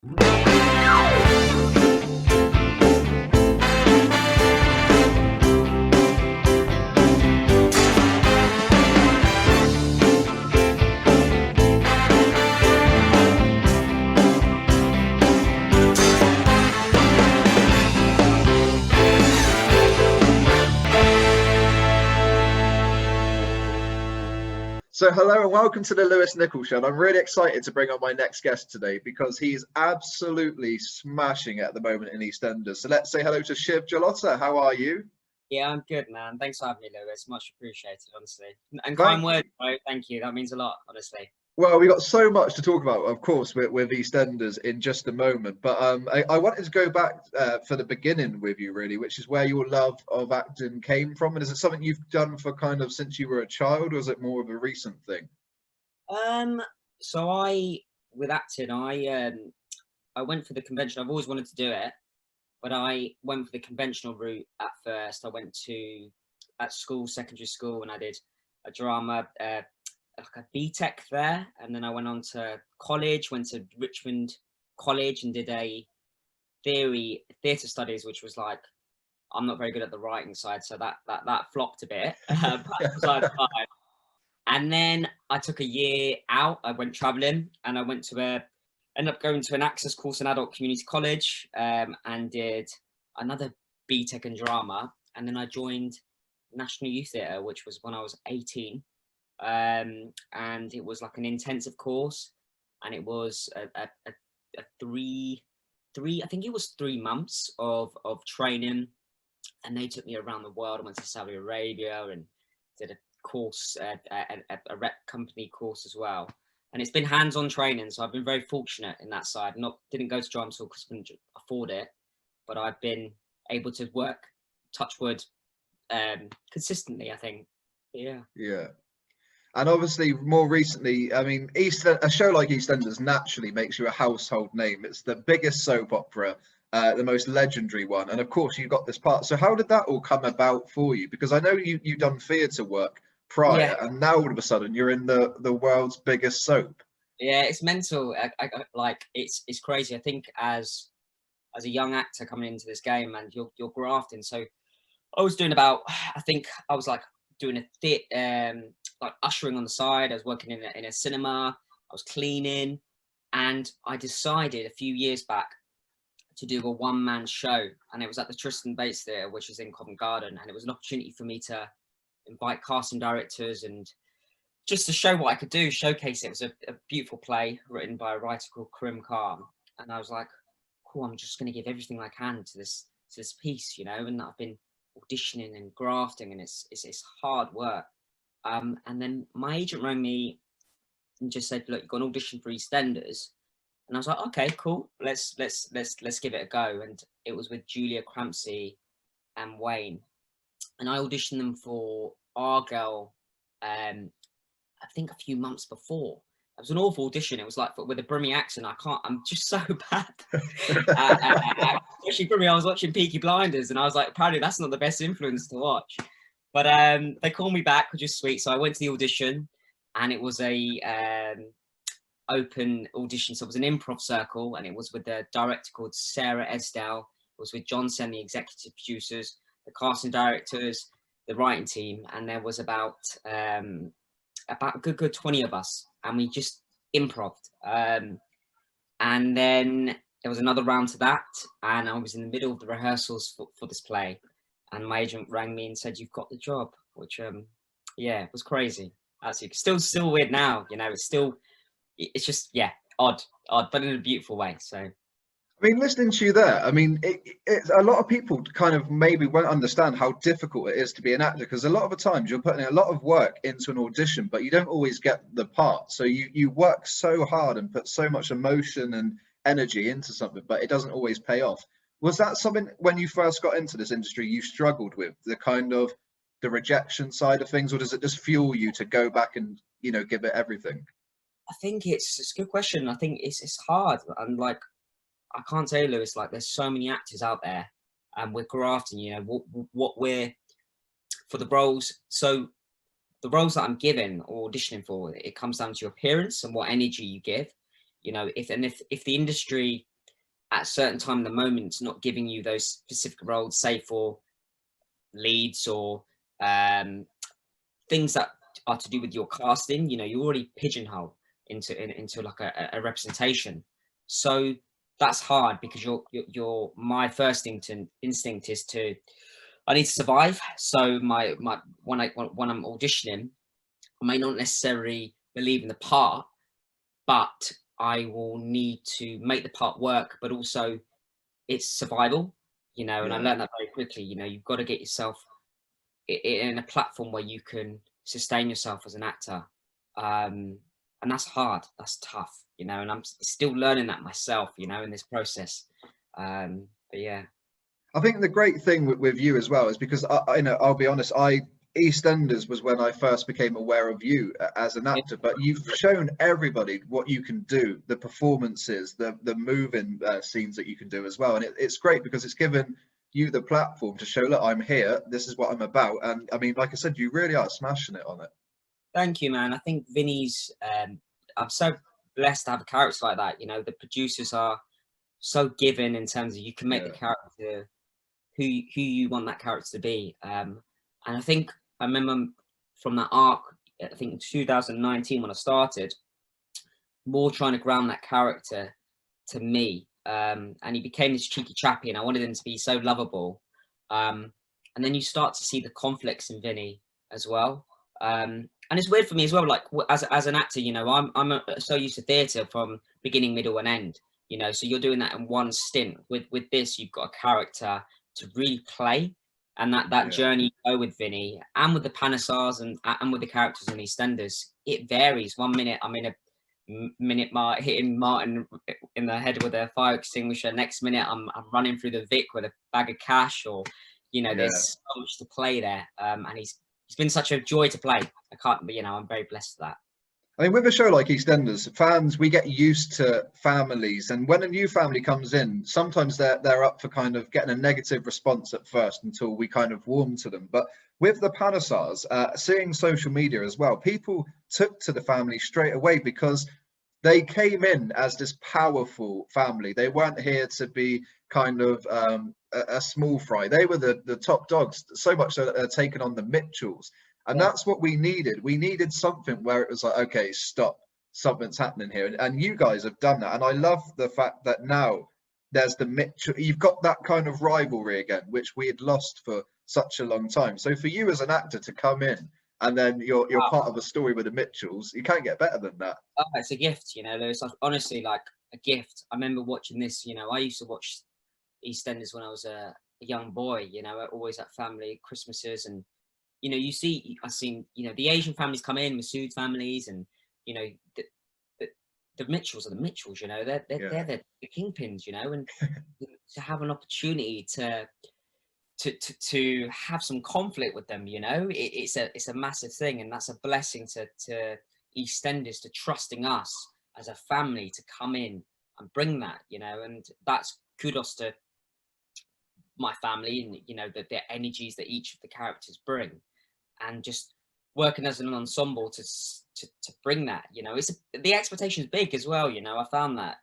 So hello and welcome to the Lewis Nichols Show. And I'm really excited to bring on my next guest today because he's absolutely smashing it at the moment in EastEnders. So let's say hello to Shiv Jalota. How are you? Yeah, I'm good, man. Thanks for having me, Lewis. Much appreciated, honestly. And kind words, bro. Thank you. That means a lot, honestly. Well, we got so much to talk about, of course, with EastEnders in just a moment. But I wanted to go back for the beginning with you, really, which is where your love of acting came from. And is it something you've done for kind of since you were a child, or is it more of a recent thing? So with acting, I went for the convention. I've always wanted to do it, but I went for the conventional route at first. I went at school, secondary school, and I did a drama, like a BTEC there, and then I went on to college, went to Richmond College and did a theatre studies, which was like, I'm not very good at the writing side, so that flopped a bit. And then I took a year out. I went traveling, and I went to ended up going to an access course in adult community college, and did another BTEC in drama, and then I joined National Youth Theatre, which was when I was 18. And it was like an intensive course, and it was a three I think it was 3 months of training, and they took me around the world. I went to Saudi Arabia and did a course, a rep company course as well, and it's been hands-on training, so I've been very fortunate in that side. Didn't go to drama school because I couldn't afford it, but I've been able to work, touch wood, consistently, I think. Yeah. And obviously, more recently, I mean, a show like EastEnders naturally makes you a household name. It's the biggest soap opera, the most legendary one. And of course, you got this part. So how did that all come about for you? Because I know you've done theatre work prior, and now all of a sudden you're in the world's biggest soap. Yeah, it's mental. Like it's crazy. I think as a young actor coming into this game, and you're grafting. So I was doing I think I was like doing a theatre, like ushering on the side. I was working in a cinema. I was cleaning, and I decided a few years back to do a one-man show, and it was at the Tristan Bates Theatre, which is in Covent Garden, and it was an opportunity for me to invite casting directors and just to show what I could do, showcase it. It was a beautiful play written by a writer called Karim Khan, and I was like, cool, I'm just going to give everything I can to this piece, you know. And I've been auditioning and grafting, and it's hard work. And then my agent rang me and just said, look, you've got an audition for EastEnders. And I was like, okay, cool, let's give it a go. And it was with Julia Crampsey and Wayne, and I auditioned them for Our Girl, I think a few months before. It was an awful audition. It was like with a Brummie accent. I'm just so bad. Especially Brummie, I was watching Peaky Blinders, and I was like, apparently that's not the best influence to watch. But they called me back, which is sweet. So I went to the audition, and it was a open audition. So it was an improv circle, and it was with a director called Sarah Esdale. It was with John Sen, the executive producers, the casting directors, the writing team, and there was about a good 20 of us, and we just improv'd. And then there was another round to that, and I was in the middle of the rehearsals for this play, and my agent rang me and said, "You've got the job," which it was crazy. Actually, still weird now, you know. It's just odd, but in a beautiful way. So I mean, listening to you there, I mean, it's a lot of people kind of maybe won't understand how difficult it is to be an actor, because a lot of the times you're putting a lot of work into an audition, but you don't always get the part. So you work so hard and put so much emotion and energy into something, but it doesn't always pay off. Was that something when you first got into this industry you struggled with, the rejection side of things, or does it just fuel you to go back and, you know, give it everything? I think it's a good question. I think it's hard, and like, I can't tell you, Lewis, like there's so many actors out there, and we're grafting, you know, what we're for the roles. So the roles that I'm given or auditioning for, it comes down to your appearance and what energy you give, you know. If the industry at a certain time in the moment, not giving you those specific roles, say for leads or things that are to do with your casting, you know, you're already pigeonholed into like a representation. So that's hard because your my first instinct is to, I need to survive. So when I'm auditioning, I may not necessarily believe in the part, but I will need to make the part work, but also it's survival, you know, and I Yeah. learned that very quickly. You know, you've got to get yourself in a platform where you can sustain yourself as an actor. And that's hard, that's tough, you know, and I'm still learning that myself, you know, in this process. But yeah. I think the great thing with you as well is because you know, I'll be honest, EastEnders was when I first became aware of you as an actor, but you've shown everybody what you can do, the performances, the moving scenes that you can do as well. And it's great because it's given you the platform to show, look, I'm here, this is what I'm about. And I mean, like I said, you really are smashing it on it. Thank you, man. I think Vinny's, I'm so blessed to have a character like that. You know, the producers are so given in terms of you can make the Yeah. character who you want that character to be. And I think I remember from that arc, I think in 2019 when I started, more trying to ground that character to me. And he became this cheeky chappy, and I wanted him to be so lovable. And then you start to see the conflicts in Vinny as well. And it's weird for me as well. Like as an actor, you know, I'm so used to theatre from beginning, middle, and end. You know, so you're doing that in one stint. With this, you've got a character to really play, and that Yeah. journey you go with Vinny and with the Panasars and with the characters in EastEnders, it varies. One minute I'm in a hitting Martin in the head with a fire extinguisher. Next minute I'm running through the Vic with a bag of cash, or you know, Yeah. there's so much to play there. And he's been such a joy to play. I can't, you know, I'm very blessed for that. I mean, with a show like EastEnders, fans, we get used to families, and when a new family comes in, sometimes they're up for kind of getting a negative response at first until we kind of warm to them. But with the Panasars, seeing social media as well, people took to the family straight away because they came in as this powerful family. They weren't here to be kind of a small fry. They were the top dogs, so much so that they're taking on the Mitchells. And Yeah. that's what we needed. We needed something where it was like, okay, stop, something's happening here. And you guys have done that. And I love the fact that now there's the Mitchell, you've got that kind of rivalry again, which we had lost for such a long time. So for you as an actor to come in and then you're part of a story with the Mitchells, you can't get better than that. Oh, it's a gift, you know, Lewis. Honestly, like a gift. I remember watching this, you know, I used to watch EastEnders when I was a young boy, you know, always at family Christmases. And, you know, I've seen, you know, the Asian families come in, Masood families, and, you know, the Mitchells are the Mitchells, you know, they're the kingpins, you know, and to have an opportunity to have some conflict with them, you know, it's a massive thing. And that's a blessing to EastEnders, to trusting us as a family to come in and bring that, you know, and that's kudos to my family and, you know, the energies that each of the characters bring, and just working as an ensemble to bring that, you know, the expectation is big as well, you know. I found that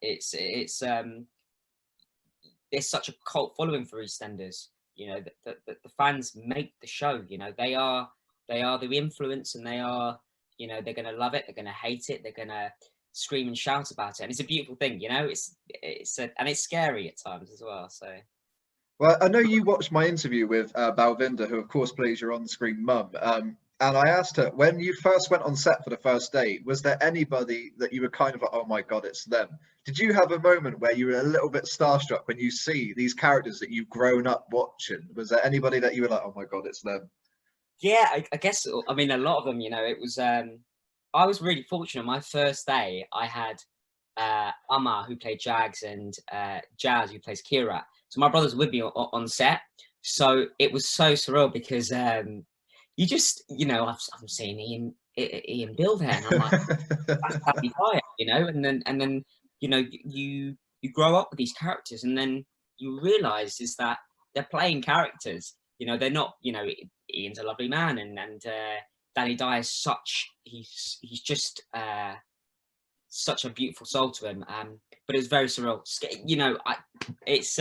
there's such a cult following for EastEnders, you know, that the fans make the show, you know, they are the influence, and they are, you know, they're going to love it, they're going to hate it, they're going to scream and shout about it, and it's a beautiful thing, you know. And it's scary at times as well. So Well, I know you watched my interview with Balvinda, who of course plays your on-screen mum. And I asked her, when you first went on set for the first day, was there anybody that you were kind of like, oh my God, it's them? Did you have a moment where you were a little bit starstruck when you see these characters that you've grown up watching? Was there anybody that you were like, oh my God, it's them? yeah, I guess, I mean, a lot of them, you know, it was, I was really fortunate. My first day, I had Amma, who played Jags, and Jazz, who plays Kira. So my brother's with me on set. So it was so surreal because you just, you know, I'm seeing Ian Bill there, and I'm like, that's Danny Dyer, you know, and then you know, you grow up with these characters, and then you realise is that they're playing characters. You know, they're not, you know, Ian's a lovely man, and Danny Dyer is he's just such a beautiful soul to him. But it was very surreal. You know, it's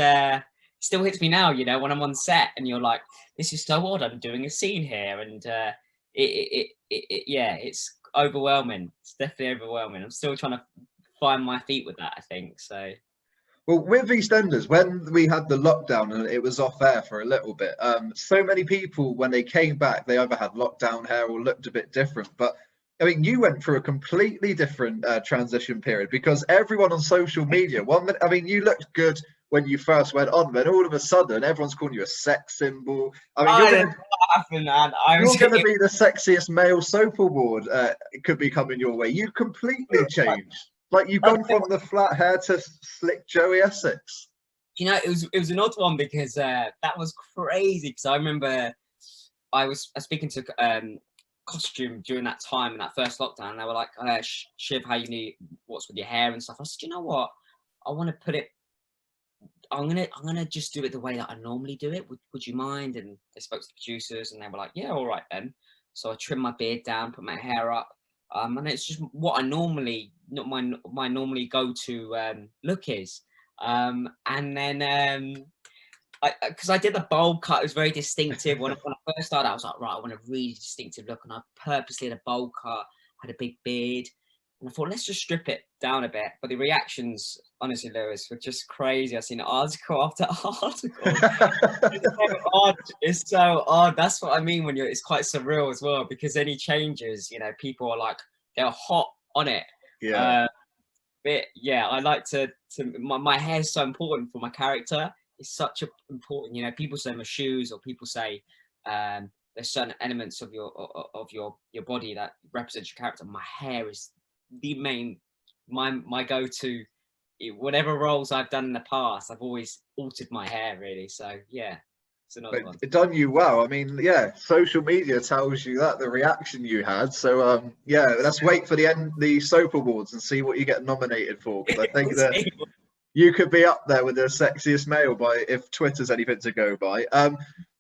still hits me now, you know, when I'm on set and you're like, this is so odd, I'm doing a scene here, and yeah, it's overwhelming. It's definitely overwhelming. I'm still trying to find my feet with that, I think. So Well, with EastEnders, when we had the lockdown and it was off air for a little bit, so many people, when they came back, they either had lockdown hair or looked a bit different. But I mean, you went through a completely different transition period, because everyone on social media, one minute, I mean, you looked good when you first went on, but all of a sudden, everyone's calling you a sex symbol. I mean, I didn't laugh, man. you're going to be the sexiest male soap award. It could be coming your way. You completely changed. Like, you've gone from the flat hair to slick Joey Essex. You know, it was an odd one, because that was crazy. Because I remember I was speaking to costume during that time in that first lockdown, and they were like, Shiv, how you knew what's with your hair and stuff. I said, you know what, I want to put it, I'm gonna just do it the way that I normally do it. Would you mind? And they spoke to the producers, and they were like, yeah, all right then. So I trimmed my beard down, put my hair up, and it's just what I normally, not my normally go-to look is. And then because I did the bowl cut, it was very distinctive. When I first started, I was like, right, I want a really distinctive look, and I purposely had a bowl cut, had a big beard, and I thought, let's just strip it down a bit. But the reactions, honestly, Lewis, were just crazy. I've seen article after article. It's so odd. That's what I mean when it's quite surreal as well, because any changes, you know, people are like, they're hot on it. Yeah. But yeah, I like to my hair is so important for my character. It's such a important, you know, people say my shoes, or people say there's certain elements of your body that represents your character. My hair is the main, my go-to. Whatever roles I've done in the past, I've always altered my hair, really. So yeah, it's another one. It done you well. I mean, yeah, social media tells you that, the reaction you had. So yeah, let's wait for the soap awards and see what you get nominated for, because I think that you could be up there with the sexiest male by, if Twitter's anything to go by.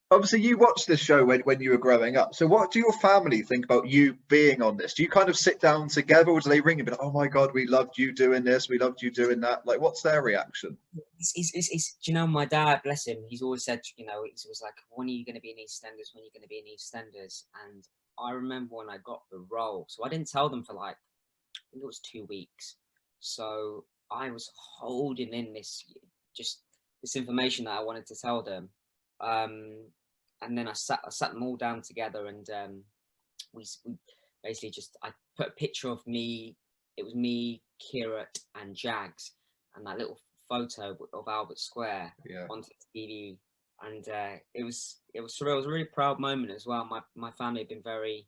Obviously, you watched this show when you were growing up. So what do your family think about you being on this? Do you kind of sit down together, or do they ring you and be like, oh my God, we loved you doing this, we loved you doing that? Like, what's their reaction? Do you know, my dad, bless him, he's always said, you know, he's always like, when are you going to be in EastEnders? When are you going to be in EastEnders? And I remember when I got the role, so I didn't tell them for like, I think it was 2 weeks. So I was holding in this information that I wanted to tell them. And then I sat them all down together, and we basically I put a picture of me. It was me, Kirat, and Jags, and that little photo of Albert Square onto the TV, and it was surreal. It was a really proud moment as well. My family have been very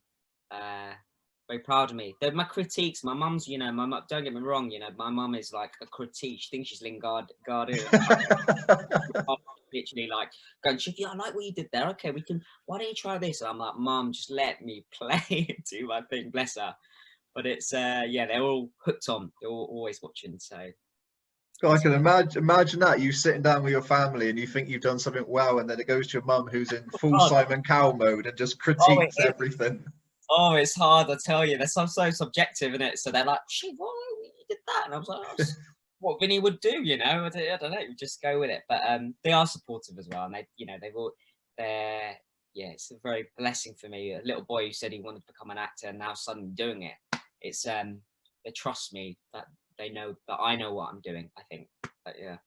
proud of me. They're my critiques. My mum's, you know, don't get me wrong, you know, my mum is like a critique. She thinks she's Lingard. Literally like going, yeah, I like what you did there. Okay, why don't you try this? And I'm like, Mum, just let me play, do my thing, bless her. But it's yeah, they're all hooked on. They're all always watching. So God, I can imagine that, you sitting down with your family and you think you've done something well, and then it goes to your mum who's in full Simon Cowell mode and just critiques everything. Oh, it's hard, I tell you. They're so subjective in it. So they're like, shit, why you did that? And I was like, oh, what Vinny would do, you know? I don't know, just go with it. But they are supportive as well, and they, you know, they're yeah, it's a very blessing for me. A little boy who said he wanted to become an actor and now suddenly doing it. It's they trust me, that they know that I know what I'm doing, I think. But yeah.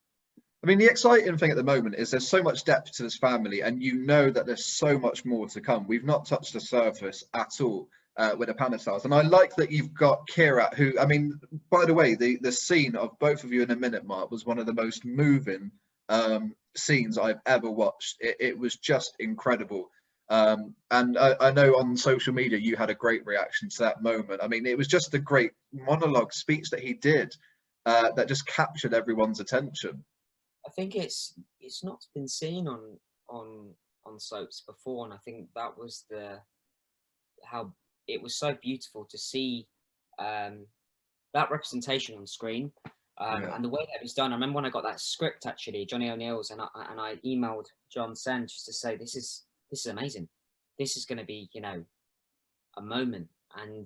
I mean, the exciting thing at the moment is there's so much depth to this family, and you know that there's so much more to come. We've not touched the surface at all with the Panisars. And I like that you've got Kirat, who, I mean, by the way, the scene of both of you in a minute mark was one of the most moving scenes I've ever watched. It was just incredible. And I know on social media you had a great reaction to that moment. I mean, it was just a great monologue speech that he did that just captured everyone's attention. I think it's not been seen on soaps before, and I think that was how it was so beautiful to see that representation on screen, and the way that it was done. I remember when I got that script, actually, Johnny O'Neill's, and I emailed John Sen just to say, this is amazing. This is going to be, you know, a moment, and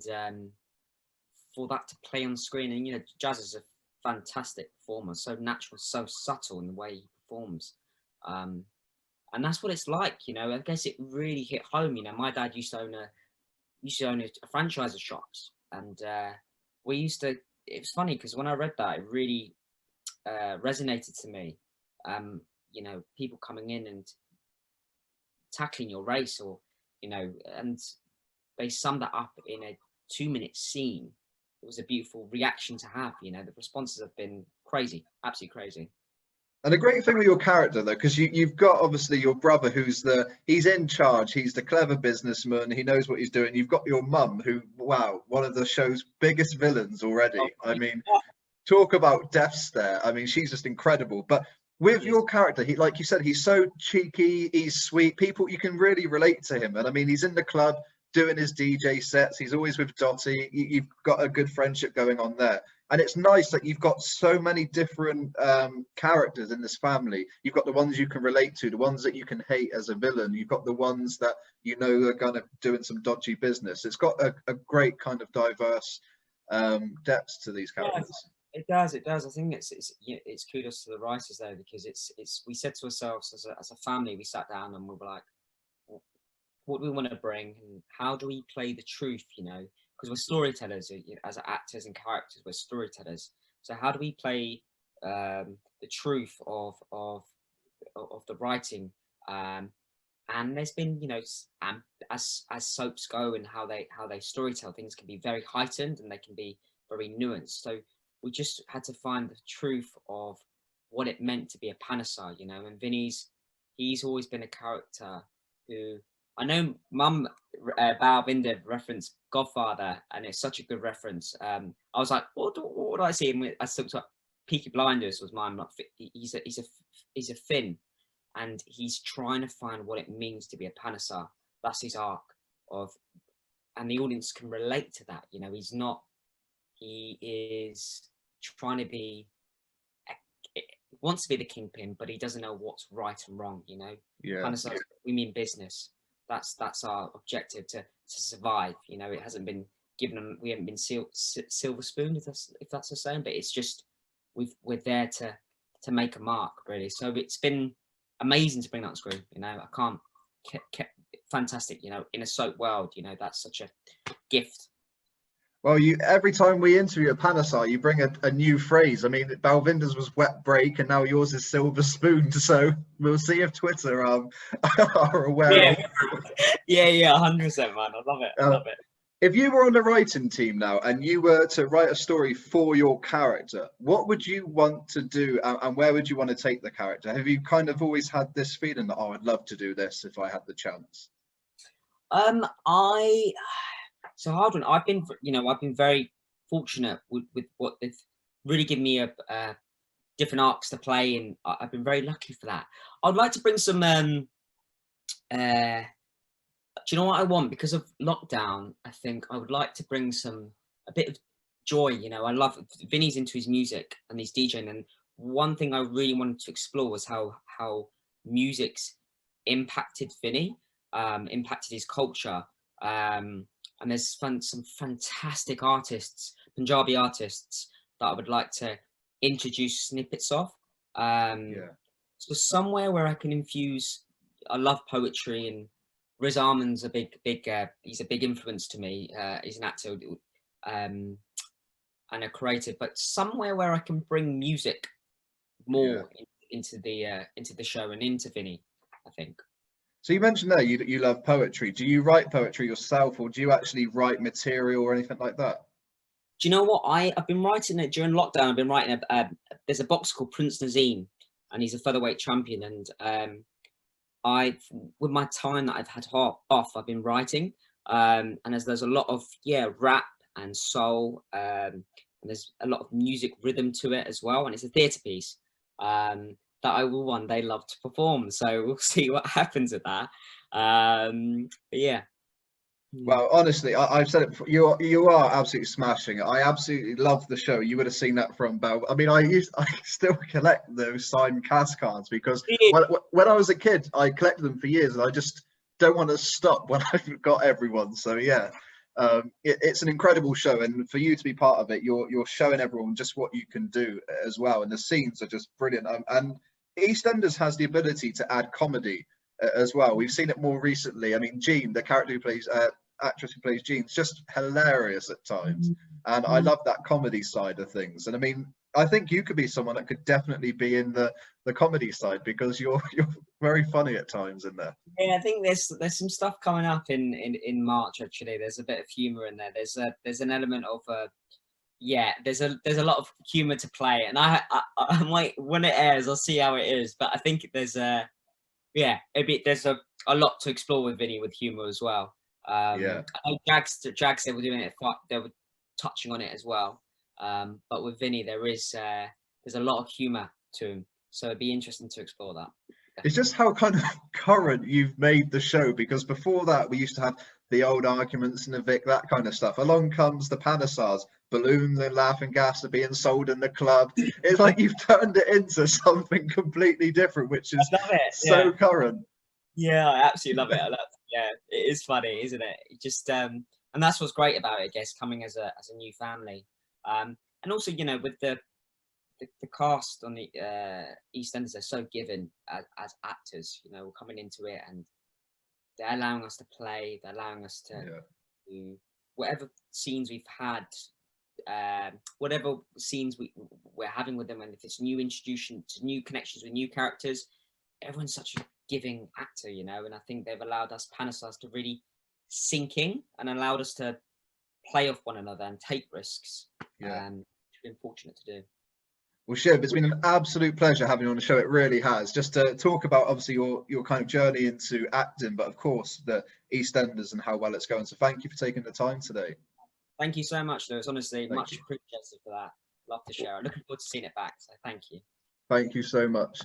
for that to play on screen, and you know, Jazz is fantastic performer, so natural, so subtle in the way he performs. And that's what it's like, you know. I guess it really hit home. You know, my dad used to own a franchise of shops, and we used to. It was funny because when I read that, it really resonated to me. You know, people coming in and tackling your race, or you know, and they summed that up in a 2-minute scene. It was a beautiful reaction to have. You know, the responses have been crazy, absolutely crazy. And the great thing with your character, though, because you've got obviously your brother he's in charge, he's the clever businessman, he knows what he's doing. You've got your mum who, wow, one of the show's biggest villains already. I mean, talk about death stare. I mean, she's just incredible. But with your character, he, like you said, he's so cheeky, he's sweet. People, you can really relate to him. And I mean, he's in the club doing his DJ sets. He's always with Dottie. You've got a good friendship going on there. And it's nice that you've got so many different characters in this family. You've got the ones you can relate to, the ones that you can hate as a villain. You've got the ones that you know are kind of doing some dodgy business. It's got a great kind of diverse depth to these characters. Yeah, it does. I think it's kudos to the writers there, because it's we said to ourselves as a family, we sat down and we were like, what do we want to bring, and how do we play the truth, you know? Because we're storytellers, as actors and characters, we're storytellers. So how do we play the truth of the writing? And there's been, you know, as soaps go and how they storytell, things can be very heightened and they can be very nuanced. So we just had to find the truth of what it meant to be a Panasar, you know. And he's always been a character who, I know Mum Balvinder referenced Godfather, and it's such a good reference. I was like, what do I see? And I looked up Peaky Blinders was mine. He's a Finn, and he's trying to find what it means to be a Panasar. That's his arc of, and the audience can relate to that. You know, he is trying to be, wants to be the kingpin, but he doesn't know what's right and wrong. You know, Panasar, we mean business. That's our objective, to survive. You know, it hasn't been given. We haven't been silver spoon, if that's the saying. But it's just we're there to make a mark, really. So it's been amazing to bring that on screen. You know, I can't. Fantastic. You know, in a soap world, you know, that's such a gift. Well, every time we interview a Panasar, you bring a new phrase. I mean, Balvinder's was wet break, and now yours is silver spoon. So we'll see if Twitter are aware. Yeah, 100%, man. I love it. I love it. If you were on the writing team now, and you were to write a story for your character, what would you want to do, and where would you want to take the character? Have you kind of always had this feeling that, oh, I'd love to do this if I had the chance? It's a hard one. I've been very fortunate with what they've really given me a different arcs to play, and I've been very lucky for that. I'd like to bring some. Do you know what I want? Because of lockdown, I think I would like to bring a bit of joy. You know, I love Vinny's into his music and he's DJing, and one thing I really wanted to explore was how music's impacted Vinny, impacted his culture. And there's some fantastic artists, Punjabi artists, that I would like to introduce snippets of. So somewhere where I can infuse. I love poetry, and Riz Ahmed's a big. He's a big influence to me. He's an actor and a creative, but somewhere where I can bring music more into the show and into Vinny, I think. So you mentioned there you love poetry. Do you write poetry yourself, or do you actually write material or anything like that? Do you know what? I've been writing it during lockdown. I've been writing there's a boxer called Prince Nazim, and he's a featherweight champion. And with my time that I've had off, I've been writing. And there's a lot of rap and soul, and there's a lot of music rhythm to it as well. And it's a theatre piece. That I will one day love to perform. So we'll see what happens with that. But yeah. Well, honestly, I've said it before, you are absolutely smashing it. I absolutely love the show. You would have seen that from Bell. I mean, I still collect those signed cast cards, because when I was a kid, I collected them for years, and I just don't want to stop when I've got everyone. So yeah, It's an incredible show, and for you to be part of it, you're showing everyone just what you can do as well, and the scenes are just brilliant. And EastEnders has the ability to add comedy as well. We've seen it more recently. I mean, Jean, the character who plays actress who plays Jean, is just hilarious at times, and I love that comedy side of things. And I mean, I think you could be someone that could definitely be in the comedy side, because you're very funny at times in there. Yeah, I think there's some stuff coming up in March. Actually, there's a bit of humor in there. There's an element of yeah, there's a lot of humor to play, and I might, when it airs, I'll see how it is. But I think there's a lot to explore with Vinny with humor as well. Yeah, I know Jags they were doing it, they were touching on it as well. But with Vinny, there's a lot of humor to him, so it'd be interesting to explore that. it's just how kind of current you've made the show, because before that we used to have the old arguments and the Vic, that kind of stuff. Along comes the Panasars, balloons and laughing gas are being sold in the club. It's like you've turned it into something completely different, which is so current. Yeah, I absolutely love it. Yeah, it is funny, isn't it? It just and that's what's great about it, I guess, coming as a new family. And also, you know, with the cast on the EastEnders, they're so given as actors. You know, we're coming into it and they're allowing us to play. They're allowing us to do whatever scenes we've had, whatever scenes we're having with them, and if it's new introduction to new connections with new characters, everyone's such a giving actor, you know. And I think they've allowed us Panasars to really sink in and allowed us to play off one another and take risks. Which we've been fortunate to do. Well, Shiv, it's been an absolute pleasure having you on the show. It really has. Just to talk about, obviously, your kind of journey into acting, but of course the EastEnders and how well it's going. So thank you for taking the time today. Thank you so much, Lewis. Honestly, much appreciated for that. Love to share it. Looking forward to seeing it back. So thank you. Thank you so much.